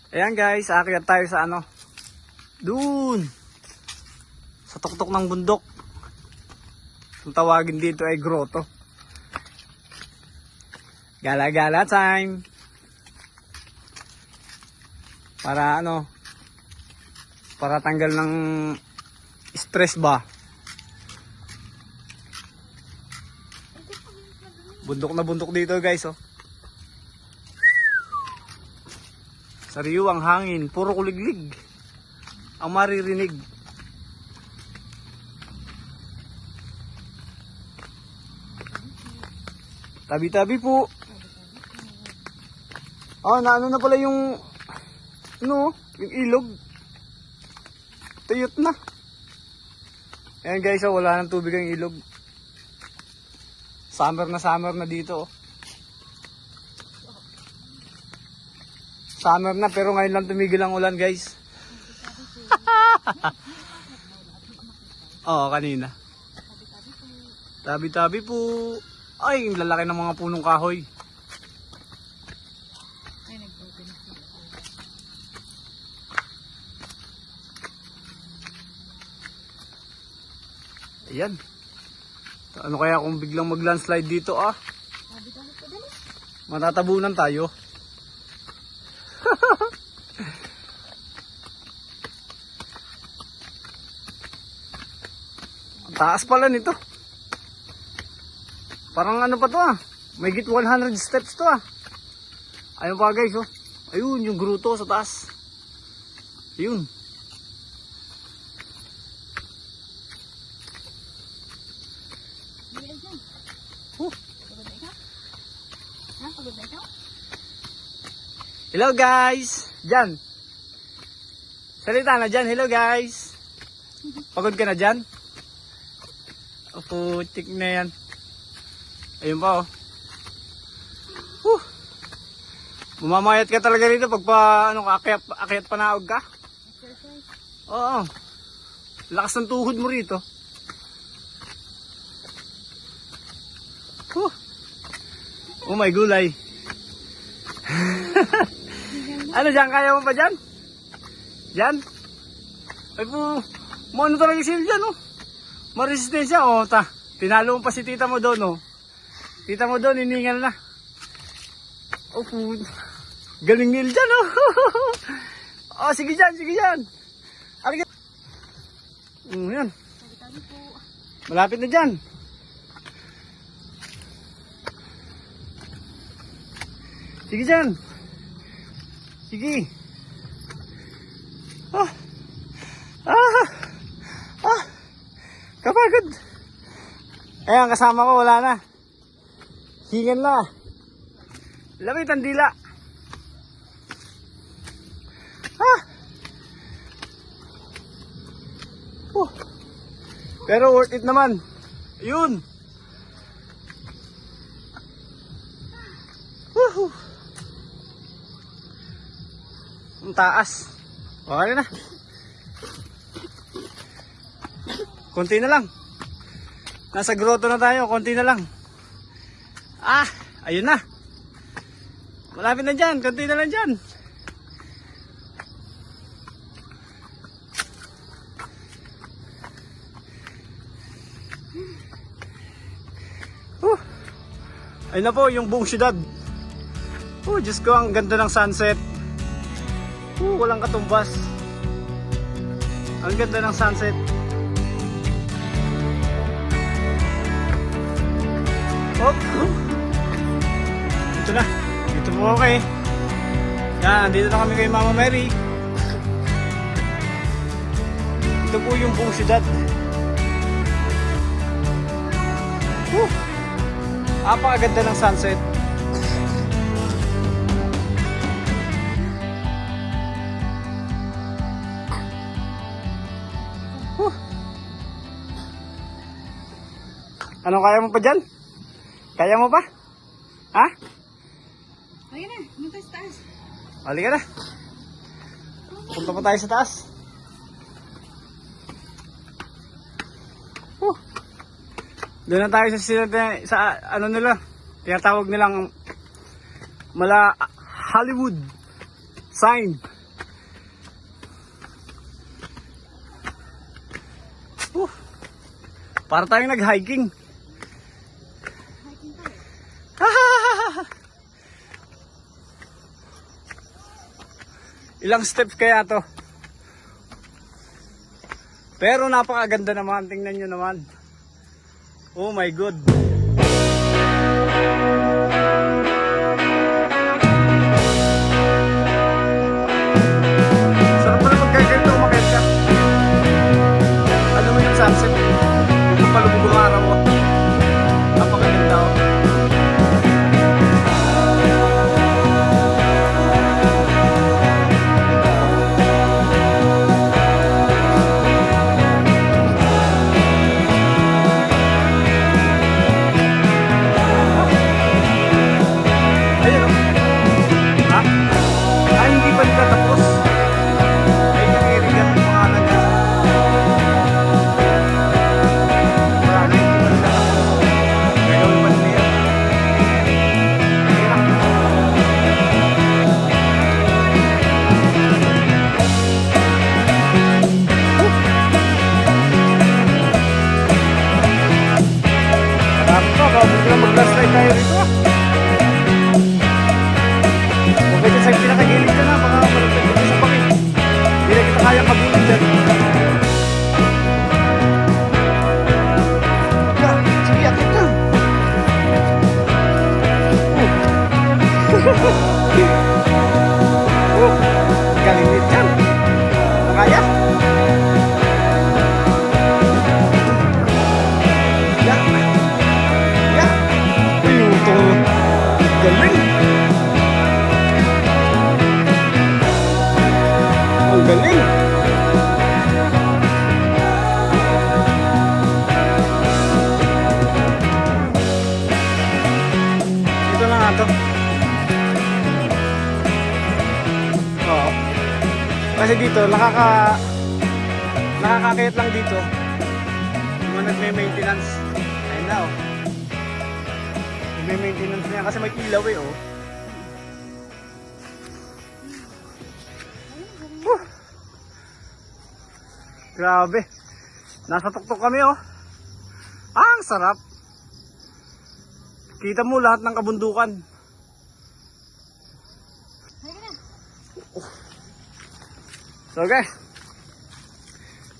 Ayan guys, aakyat tayo sa ano. Doon. Sa tuktok ng bundok. Ang tawagin dito ay grotto. Gala-gala time. Para ano, para tanggal ng stress ba. Bundok na bundok dito guys, oh. Sariwang hangin, puro kuliglig ang maririnig. Tabi-tabi po. Oh, naano na pala yung ano, yung ilog. Tuyot na. Ayan guys, oh, wala nang tubig ang ilog. Summer na dito, oh. Summer na pero ngayon lang tumigil ang ulan guys. Oo, kanina. Tabi-tabi po. Ay, ang lalaki ng mga punong kahoy. Ayan. Ano kaya kung biglang mag-landslide dito, ah? Matatabunan tayo. Ang taas pala nito. Parang ano pa to, ah. May git 100 steps to, ah. Ayun pa guys, oh. Ayun yung gruto sa taas. Ayun. Hello guys. Diyan. Salita na dyan. Hello guys. Pagod ka na dyan? O putik na yan. Ayun pa, oh. Bumamayat ka talaga dito pag pa, ano, akyat panaog ka. Oo. Lakas ng tuhod mo rito. Oh my gulay. Ano dyan? Kaya mo pa dyan? Dyan? Ay po, ano talaga sila dyan, oh. Maresistensya, oh. Tinalo mo pa si tita mo doon, oh. Tita mo doon, hiningal na. Oh, galing nil dyan, oh. Oh, sige dyan, sige dyan. Yan. Malapit na dyan. Sige dyan. Sige. Kapagod. Ayan, kasama ko, wala na. Hingan na. Lamit ang dila. Pero worth it naman. Ayun. Woohoo. Ang taas. Okay na. Konti na lang. Nasa grotto na tayo. Konti na lang. Ayun na. Malapit na dyan. Konti na lang dyan. Ayun na po yung buong syudad. Diyos ko, ang ganda ng sunset. Walang katumbas. Ang ganda ng sunset. Ito na. Dito po okay. Yan, dito na kami kay Mama Mary. Ito po yung buong syudad. Napakaganda ng sunset. Ano, kaya mo pa dyan? Kaya mo pa? Ha? Halika na, punta sa taas. Halika na. Punta pa tayo sa taas. Doon na tayo sa ano nila, tinatawag nilang mala Hollywood sign. Para tayong nag-hiking. Hiking tayo. Ilang steps kaya to? Pero napakaganda naman. Tingnan nyo naman. Oh my God. Sarap pala magkaganito umakit ka. Ano mo yung sunset? Yung palubog ng araw mo. Napakaganda oh. Ayun oh. Ha? Ay, hindi pa nila tapos. Ay, nakirigan yung pangalan niya. Wala na, hindi pa nila tapos. Gagawin pa nila yan. Ayun. Sarap to, kabog na mag-last ride tayo rito ah. Okay dyan sa pinakagilid dyan ha, baka malagdag dito sa bangin. Hindi na kita kaya magilid dyan. Ya, sige, akit ka. Galing din dyan. Nakaya? Ya. Ya. Uy, ito. Galing. Ang galing! Dito na nga to. Oo. Kasi dito, nakakakayat lang dito. Yung mga nagme-maintenance. Ayun na oh. Nagme-maintenance na yan kasi may ilaw eh oh. Grabe. Nasa tuktok kami oh. Ang sarap. Kita mo lahat ng kabundukan. Halika na. So guys,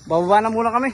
bababa na muna kami.